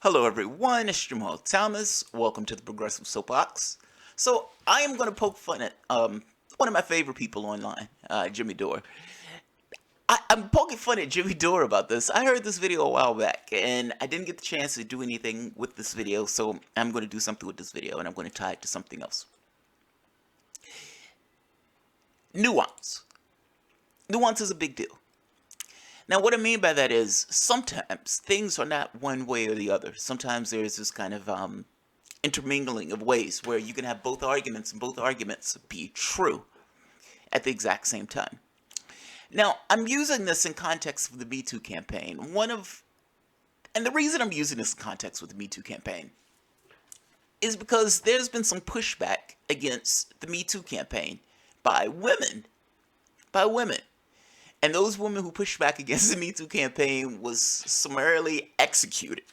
Hello everyone, it's Jamal Thomas. Welcome to the Progressive Soapbox. So I am going to poke fun at one of my favorite people online, Jimmy Dore. I'm poking fun at Jimmy Dore about this. I heard this video a while back, and I didn't get the chance to do anything with this video, so I'm going to do something with this video, and I'm going to tie it to something else. Nuance. Nuance is a big deal. Now, what I mean by that is sometimes things are not one way or the other. Sometimes there's this kind of intermingling of ways where you can have both arguments and both arguments be true at the exact same time. Now, I'm using this in context of the Me Too campaign. And the reason I'm using this in context with the Me Too campaign is because there's been some pushback against the Me Too campaign by women. By women. And those women who pushed back against the Me Too campaign was summarily executed.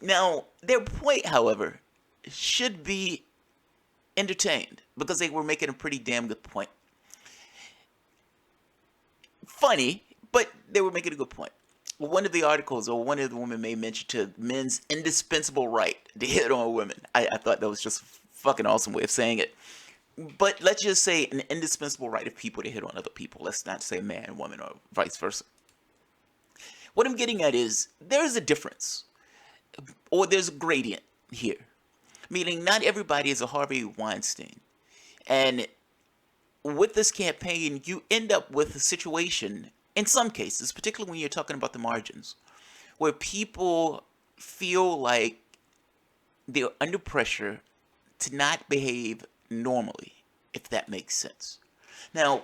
Now, their point, however, should be entertained because they were making a pretty damn good point. Funny, but they were making a good point. One of the articles, or one of the women made mention to men's indispensable right to hit on women. I thought that was just a fucking awesome way of saying it. But let's just say an indispensable right of people to hit on other people. Let's not say man, woman, or vice versa. What I'm getting at is there's a difference, or there's a gradient here. Meaning not everybody is a Harvey Weinstein. And with this campaign, you end up with a situation, in some cases, particularly when you're talking about the margins, where people feel like they're under pressure to not behave normally, if that makes sense. Now,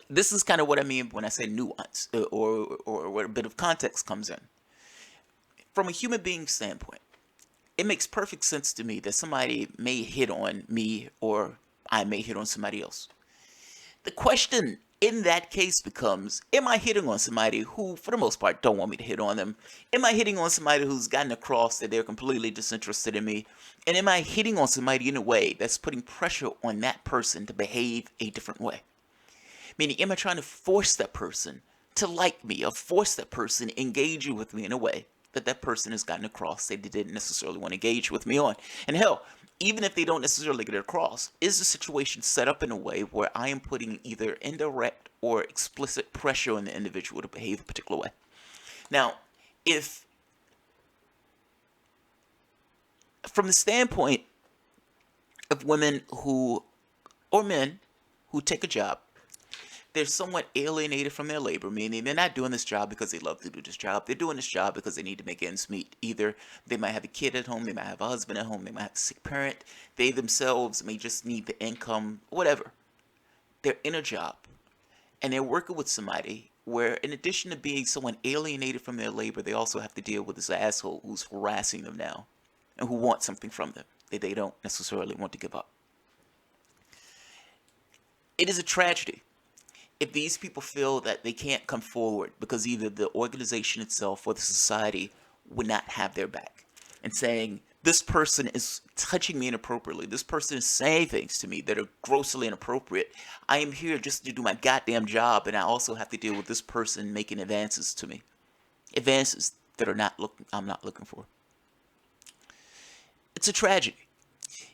this is kind of what I mean when I say nuance, or where a bit of context comes in. From a human being standpoint, it makes perfect sense to me that somebody may hit on me or I may hit on somebody else. The question in that case becomes, am I hitting on somebody who, for the most part, don't want me to hit on them? Am I hitting on somebody who's gotten across that they're completely disinterested in me? And am I hitting on somebody in a way that's putting pressure on that person to behave a different way? Meaning, am I trying to force that person to like me or force that person to engage with me in a way that that person has gotten across that they didn't necessarily want to engage with me on? And hell, even if they don't necessarily get it across, is the situation set up in a way where I am putting either indirect or explicit pressure on the individual to behave a particular way? Now, if from the standpoint of women who, or men who take a job, they're somewhat alienated from their labor, meaning they're not doing this job because they love to do this job. They're doing this job because they need to make ends meet. Either they might have a kid at home, they might have a husband at home, they might have a sick parent, they themselves may just need the income, whatever. They're in a job, and they're working with somebody where, in addition to being someone alienated from their labor, they also have to deal with this asshole who's harassing them now and who wants something from them that they don't necessarily want to give up. It is a tragedy if these people feel that they can't come forward because either the organization itself or the society would not have their back, and saying, this person is touching me inappropriately, this person is saying things to me that are grossly inappropriate, I am here just to do my goddamn job, and I also have to deal with this person making advances to me. Advances that I'm not looking for. It's a tragedy.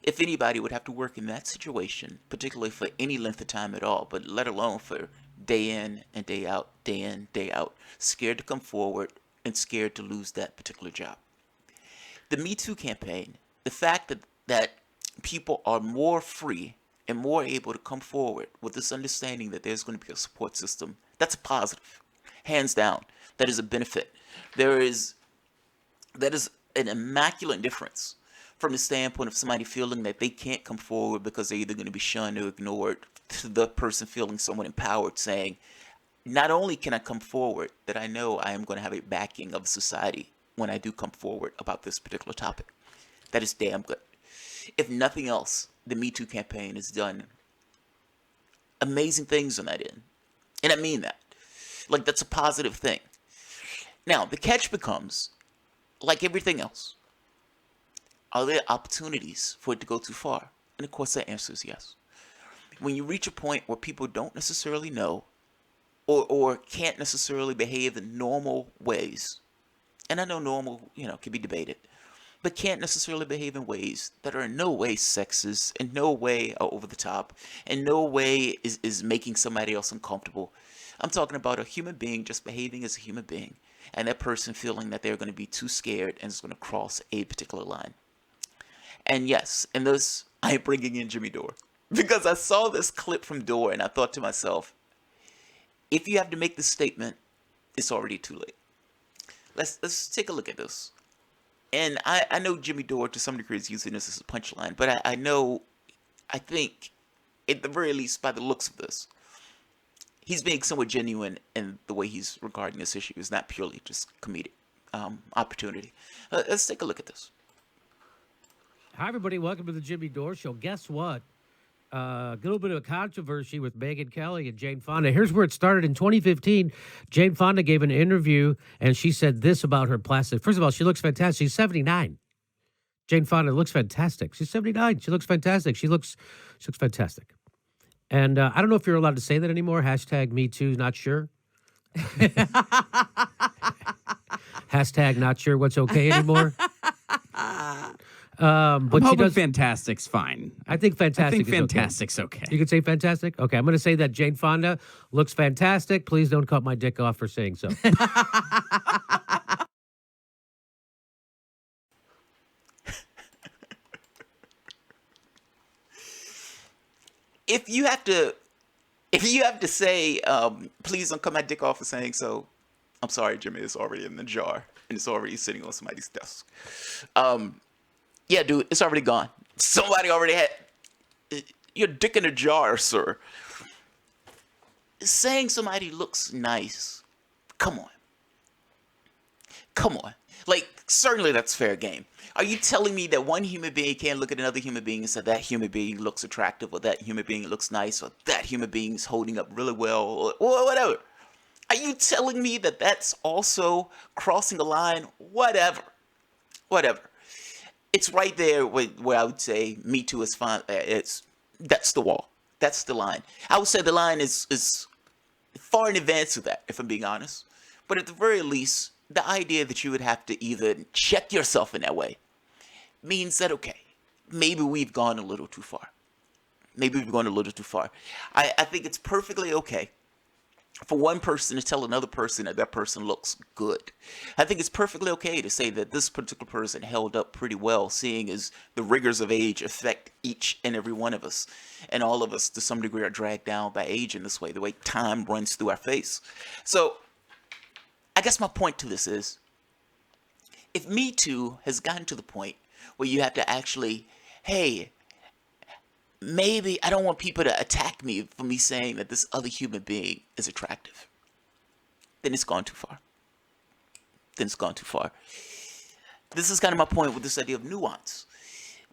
If anybody would have to work in that situation, particularly for any length of time at all, but let alone for day in and day out, scared to come forward and scared to lose that particular job. The Me Too campaign, the fact that people are more free and more able to come forward with this understanding that there's going to be a support system, that's a positive. Hands down, that is a benefit. That is an immaculate difference from the standpoint of somebody feeling that they can't come forward because they're either going to be shunned or ignored, to the person feeling somewhat empowered, saying, not only can I come forward, that I know I am going to have a backing of society when I do come forward about this particular topic. That is damn good. If nothing else, the Me Too campaign has done amazing things on that end. And I mean that. Like, that's a positive thing. Now, the catch becomes, like everything else, are there opportunities for it to go too far? And of course, that answer is yes. When you reach a point where people don't necessarily know or can't necessarily behave in normal ways, and I know normal, can be debated, but can't necessarily behave in ways that are in no way sexist, in no way are over the top, in no way is making somebody else uncomfortable. I'm talking about a human being just behaving as a human being, and that person feeling that they're going to be too scared and is going to cross a particular line. And yes, in this, I am bringing in Jimmy Dore. Because I saw this clip from Dore and I thought to myself, if you have to make this statement, it's already too late. Let's take a look at this. And I know Jimmy Dore to some degree is using this as a punchline, but I think, at the very least, by the looks of this, he's being somewhat genuine in the way he's regarding this issue. It's not purely just comedic opportunity. Let's take a look at this. Hi, everybody. Welcome to the Jimmy Dore Show. Guess what? A little bit of a controversy with Megyn Kelly and Jane Fonda. Here's where it started in 2015. Jane Fonda gave an interview, and she said this about her plastic. First of all, she looks fantastic. She's 79. Jane Fonda looks fantastic. She's 79. She looks fantastic. She looks fantastic. And I don't know if you're allowed to say that anymore. Hashtag Me Too, not sure. Hashtag not sure what's okay anymore. But I'm hoping fantastic's fine. I think fantastic. I think is okay. fantastic's okay. You could say fantastic? Okay, I'm going to say that Jane Fonda looks fantastic. Please don't cut my dick off for saying so. If you have to say, please don't cut my dick off for saying so, I'm sorry, Jimmy, it's already in the jar and it's already sitting on somebody's desk. Yeah, dude, it's already gone. Somebody already had your dick in a jar, sir. Saying somebody looks nice, come on. Come on. Like, certainly that's fair game. Are you telling me that one human being can't look at another human being and say that human being looks attractive, or that human being looks nice, or that human being's holding up really well, or whatever? Are you telling me that that's also crossing a line? Whatever. It's right there where I would say Me Too is fine. That's the wall. That's the line. I would say the line is far in advance of that, if I'm being honest. But at the very least, the idea that you would have to either check yourself in that way means that, okay, maybe we've gone a little too far. I think it's perfectly okay for one person to tell another person that that person looks good. I think it's perfectly okay to say that this particular person held up pretty well, seeing as the rigors of age affect each and every one of us. And all of us, to some degree, are dragged down by age in this way, the way time runs through our face. So, I guess my point to this is, if Me Too has gotten to the point where you have to actually, hey, maybe I don't want people to attack me for me saying that this other human being is attractive, then it's gone too far. This is kind of my point with this idea of nuance.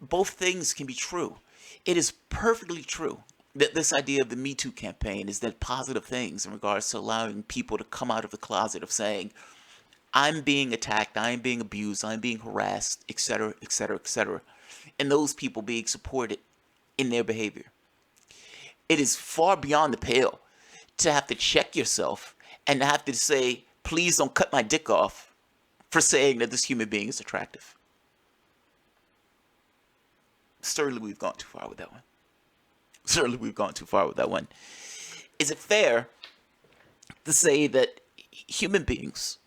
Both things can be true. It is perfectly true that this idea of the Me Too campaign is that positive things in regards to allowing people to come out of the closet of saying, I'm being attacked, I'm being abused, I'm being harassed, etc., etc., etc., and those people being supported in their behavior. It is far beyond the pale to have to check yourself and to have to say, please don't cut my dick off for saying that this human being is attractive. Certainly we've gone too far with that one. Is it fair to say that human beings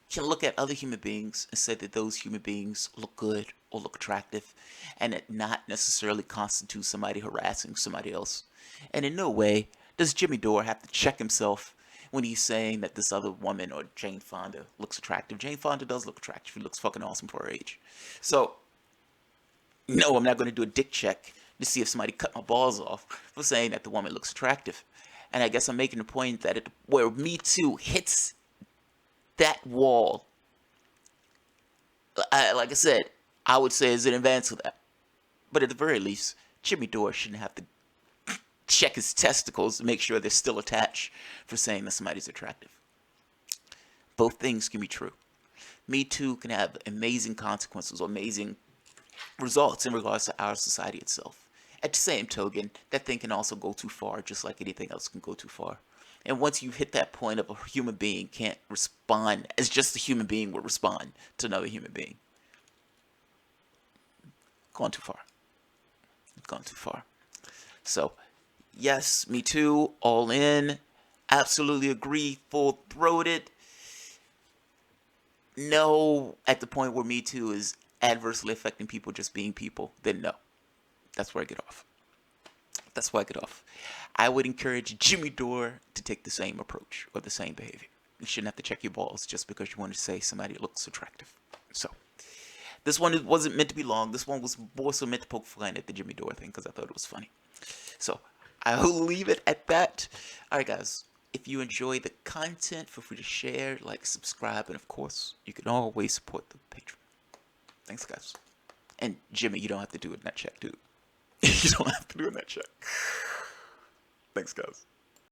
can look at other human beings and say that those human beings look good or look attractive, and it not necessarily constitute somebody harassing somebody else? And in no way does Jimmy Dore have to check himself when he's saying that this other woman or Jane Fonda looks attractive. Jane Fonda does look attractive. She looks fucking awesome for her age. So, no, I'm not going to do a dick check to see if somebody cut my balls off for saying that the woman looks attractive. And I guess I'm making the point that where Me Too hits that wall, like I said, I would say is in advance of that. But at the very least, Jimmy Dore shouldn't have to check his testicles to make sure they're still attached for saying that somebody's attractive. Both things can be true. Me Too can have amazing consequences or amazing results in regards to our society itself. At the same token, that thing can also go too far, just like anything else can go too far. And once you hit that point of a human being can't respond as just a human being would respond to another human being, gone too far. Gone too far. So, yes, me too, all in. Absolutely agree, full throated. No, at the point where Me Too is adversely affecting people just being people, then no. That's where I get off. That's why I get off. I would encourage Jimmy Dore to take the same approach or the same behavior. You shouldn't have to check your balls just because you want to say somebody looks attractive. So, this one wasn't meant to be long. This one was more so meant to poke fun at the Jimmy Dore thing because I thought it was funny. So, I will leave it at that. Alright, guys. If you enjoy the content, feel free to share, like, subscribe, and of course, you can always support the Patreon. Thanks, guys. And Jimmy, you don't have to do a net check, dude. You don't have to do a net check. Thanks, guys.